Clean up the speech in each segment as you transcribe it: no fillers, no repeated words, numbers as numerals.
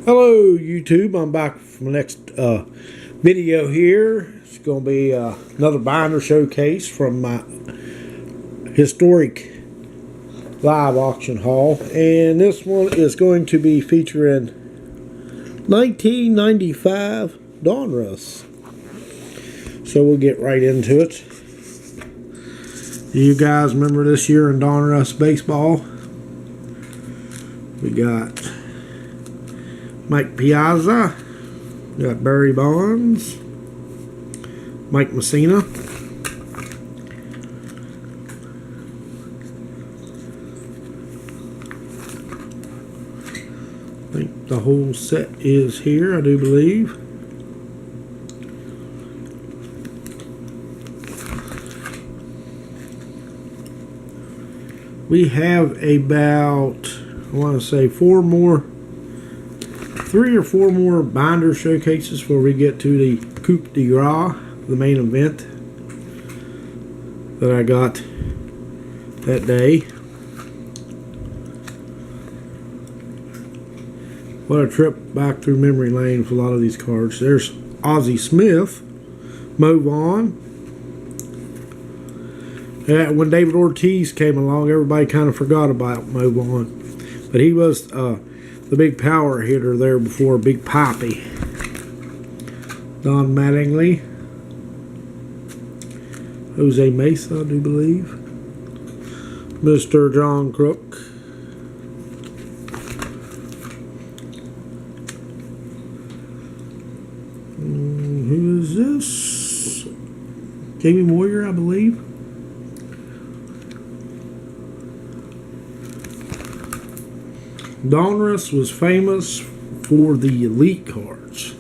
Hello YouTube, I'm back from the next video here. It's going to be another binder showcase from my historic live auction haul, and this one is going to be featuring 1995 Donruss. So we'll get right into it. You guys remember this year in Donruss baseball? We got Mike Piazza, got Barry Bonds, Mike Messina, I think the whole set is here, I do believe. We have about, I want to say, three or four more binder showcases before we get to the Coup de Grace, the main event that I got that day. What a trip back through memory lane with a lot of these cards. There's Ozzie Smith, Move On. Yeah, when David Ortiz came along, everybody kind of forgot about Move On, but he was the big power hitter there before Big Poppy. Don Mattingly, Jose Mesa, I do believe, Mr. John Crook, who is this? Jamie Moyer, I believe. Donruss was famous for the elite cards.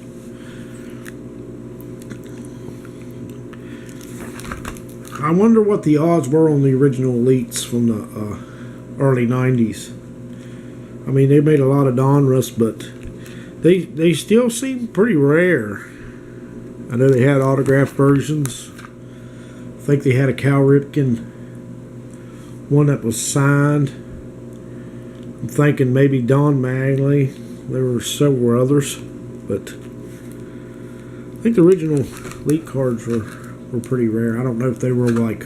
I wonder what the odds were on the original elites from the early 90s. I mean, they made a lot of Donruss, but they still seem pretty rare. I know they had autographed versions. I think they had a Cal Ripken one that was signed. I'm thinking maybe Don Mattingly. There were several others, but I think the original elite cards were pretty rare. I don't know if they were like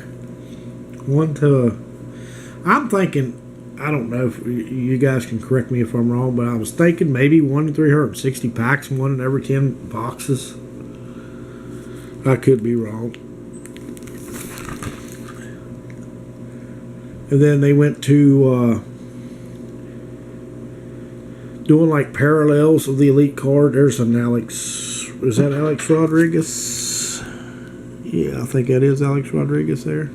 I'm thinking, I don't know if you guys can correct me if I'm wrong, but I was thinking maybe 1 in 360 packs, 1 in every 10 boxes. I could be wrong. And then they went to doing like parallels of the elite card. There's an Alex, is that Alex Rodriguez? Yeah, I think that is Alex Rodriguez there.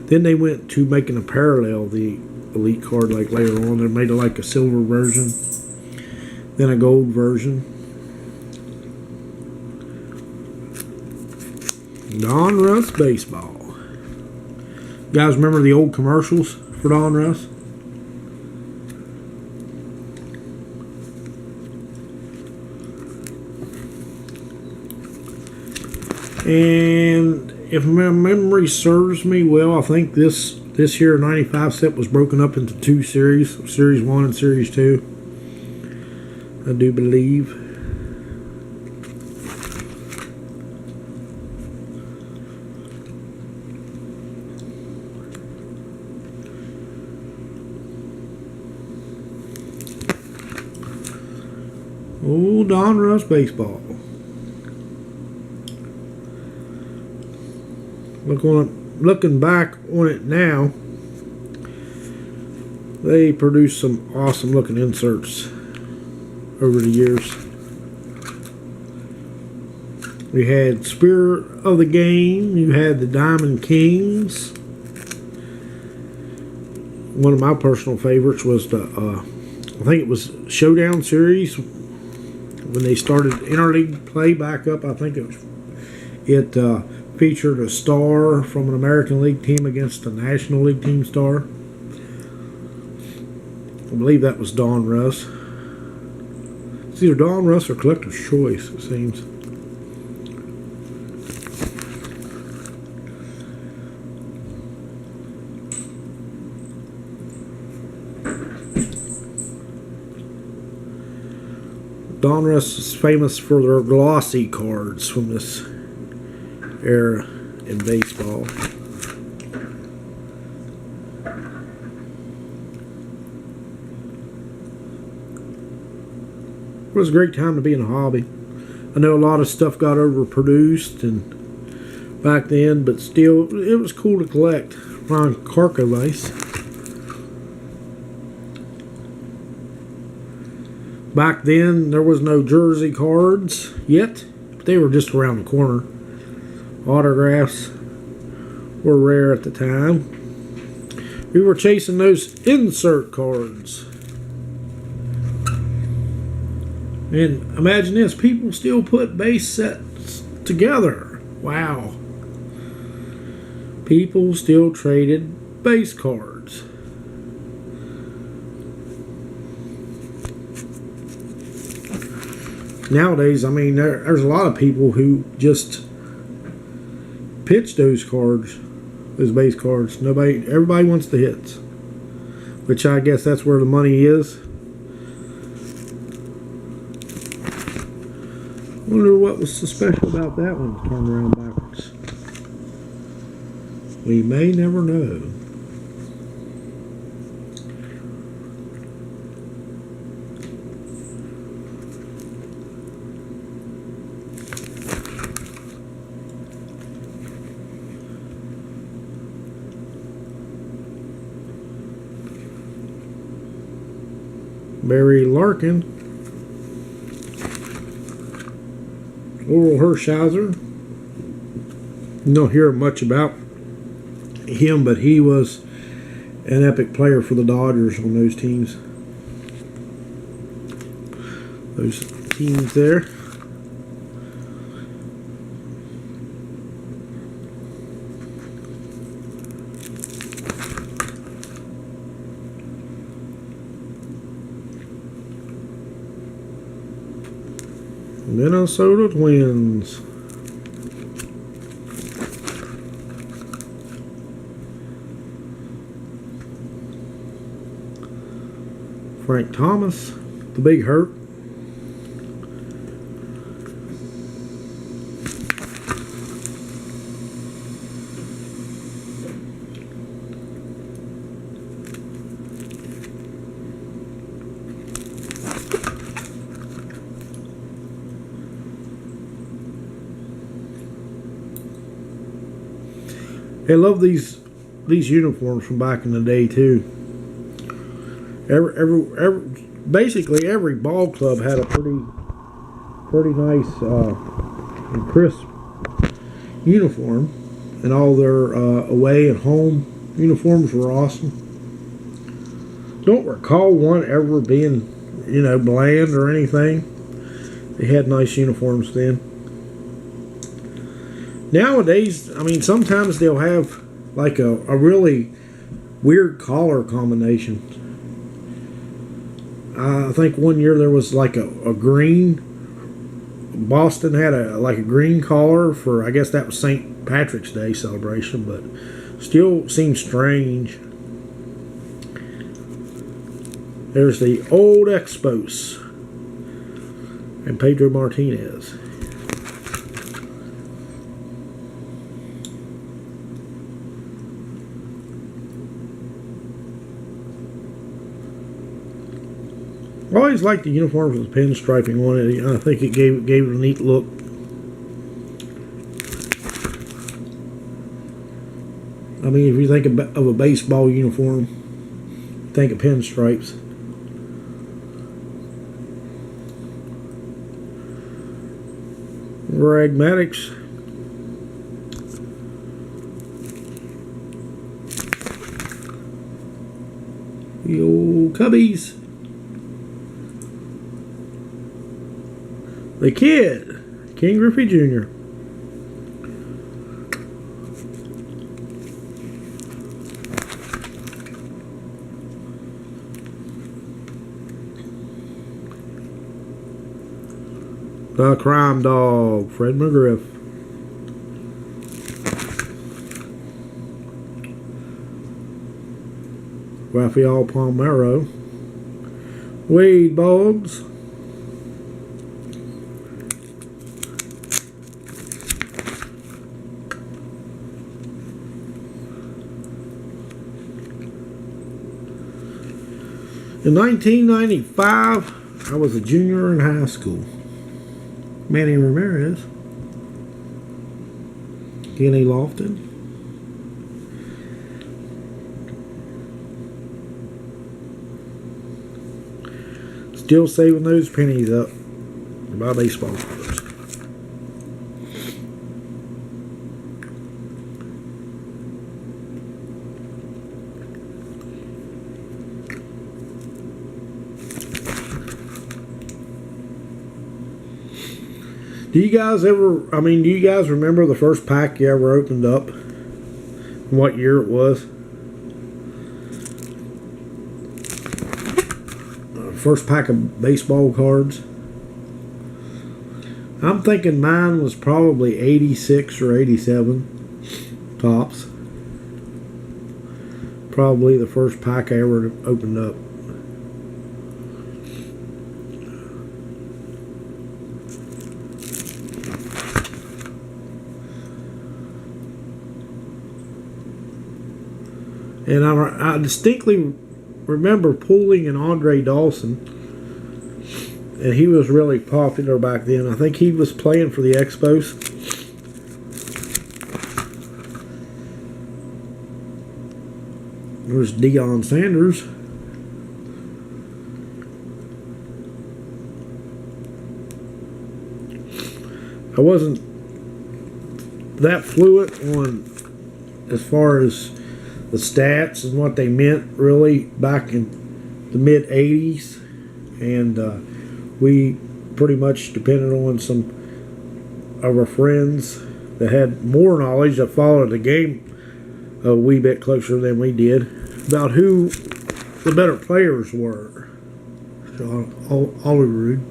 Then they went to making a parallel of the elite card like later on. They made it like a silver version, then a gold version. Donruss baseball. You guys remember the old commercials for Donruss? And if my memory serves me well, I think this here 95 set was broken up into 2 series, Series 1 and Series 2. I do believe. Old Donruss baseball. Looking back on it now, they produced some awesome looking inserts over the years. We had Spirit of the Game. You had the Diamond Kings. One of my personal favorites was the I think it was Showdown Series when they started interleague play back up. I think it featured a star from an American League team against a National League team star. I believe that was Donruss. It's either Donruss or Collector's Choice, it seems. Donruss is famous for their glossy cards from this era in baseball. It was a great time to be in a hobby. I know a lot of stuff got overproduced and back then, but still, it was cool to collect. Ron Carcovise. Back then, there was no jersey cards yet, but they were just around the corner. Autographs were rare at the time. We were chasing those insert cards. And imagine this, people still put base sets together. Wow. People still traded base cards. Nowadays, I mean, there's a lot of people who just pitch those cards, those base cards. Everybody wants the hits, which I guess that's where the money is. Wonder what was so special about that one turned around backwards. We may never know. Barry Larkin. Oral Hershiser. You don't hear much about him, but he was an epic player for the Dodgers on those teams. Those teams there. Minnesota Twins. Frank Thomas, the Big Hurt. I love these uniforms from back in the day too. Basically every ball club had a pretty nice and crisp uniform, and all their away and home uniforms were awesome. Don't recall one ever being, bland or anything. They had nice uniforms then. Nowadays, I mean, sometimes they'll have like a really weird color combination. I think one year there was like a green. Boston had a green collar for, I guess that was St. Patrick's Day celebration, but still seems strange. There's the old Expos and Pedro Martinez. I always liked the uniforms with the pinstriping on it. I think it gave it a neat look. I mean, if you think of a baseball uniform, think of pinstripes. Greg Maddux. The old Cubbies. The Kid, King Griffey Jr. The Crime Dog, Fred McGriff. Rafael Palmeiro. Wade Boggs. In 1995, I was a junior in high school. Manny Ramirez. Kenny Lofton. Still saving those pennies up to buy baseball cards. Do you guys remember the first pack you ever opened up? And what year it was? First pack of baseball cards. I'm thinking mine was probably 86 or 87 tops. Probably the first pack I ever opened up. And I distinctly remember pulling an Andre Dawson, and he was really popular back then. I think he was playing for the Expos. There's Deion Sanders. I wasn't that fluent on as far as the stats and what they meant really back in the mid 80s, and we pretty much depended on some of our friends that had more knowledge, that followed the game a wee bit closer than we did, about who the better players were. So Hollywood.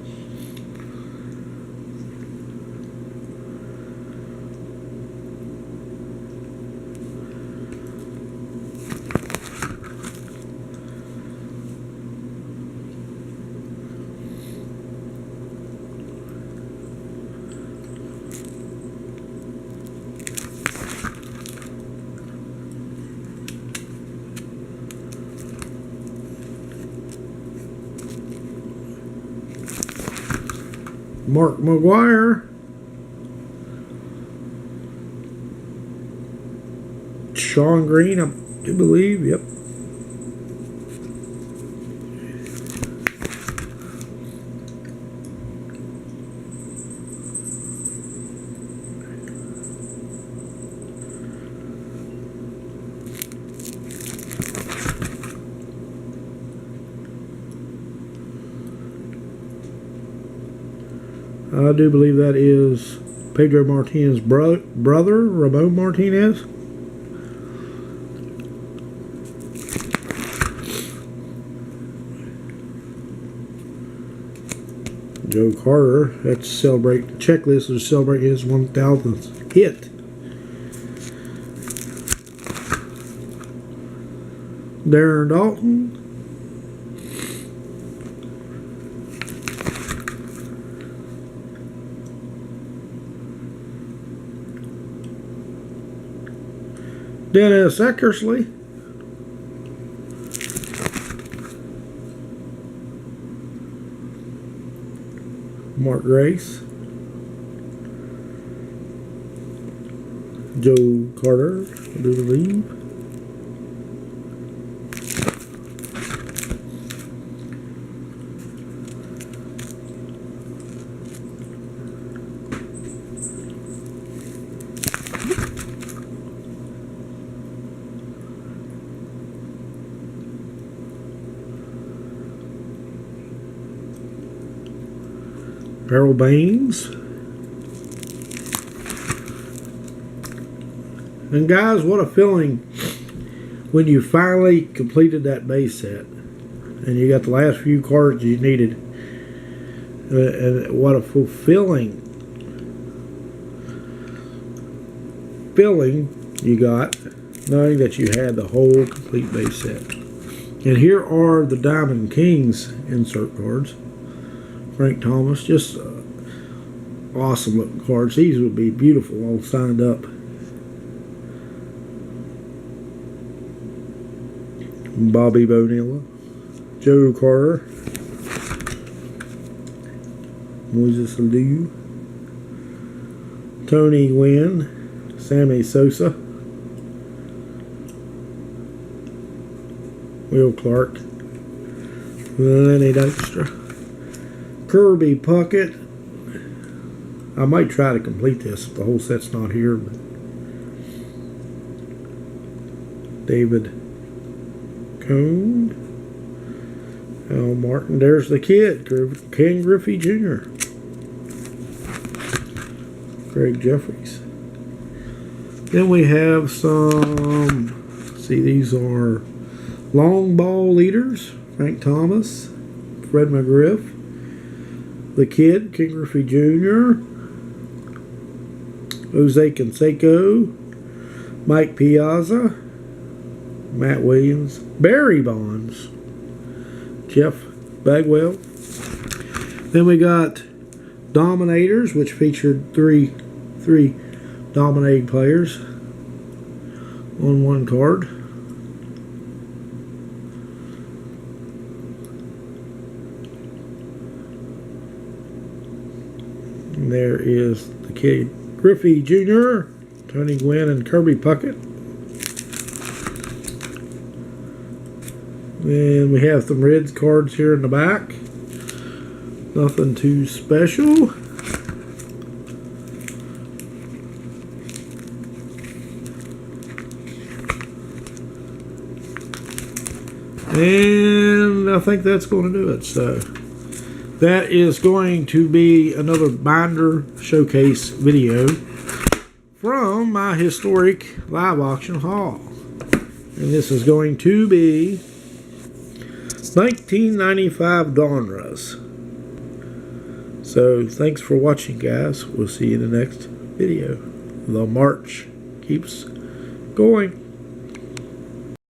Mark McGuire, Sean Green, I do believe, yep. I do believe that is Pedro Martinez's brother, Ramon Martinez. Joe Carter, that's celebrate. The checklist is celebrating his 1,000th hit. Darren Dalton. Dennis Eckersley. Mark Grace. Joe Carter, I do believe. Harold Baines. And guys, what a feeling when you finally completed that base set and you got the last few cards you needed. And what a fulfilling feeling you got knowing that you had the whole complete base set. And here are the Diamond Kings insert cards. Frank Thomas, just awesome looking cards. These would be beautiful all signed up. Bobby Bonilla, Joe Carter, Moses Liu, Tony Gwynn, Sammy Sosa, Will Clark, Lenny Dykstra, Kirby Puckett. I might try to complete this if the whole set's not here. But David Cone, Al Martin. There's the kid, Ken Griffey Jr., Craig Jeffries. Then we have some, see, these are long ball leaders, Frank Thomas, Fred McGriff, the kid, Ken Griffey Jr., Jose Canseco, Mike Piazza, Matt Williams, Barry Bonds, Jeff Bagwell. Then we got Dominators, which featured three dominating players on one card. And there is the kid Griffey Jr., Tony Gwynn, and Kirby Puckett. And we have some Reds cards here in the back. Nothing too special. And I think that's going to do it. So that is going to be another binder showcase video from my historic live auction haul. And this is going to be 1995 Donruss. So thanks for watching, guys. We'll see you in the next video. The march keeps going.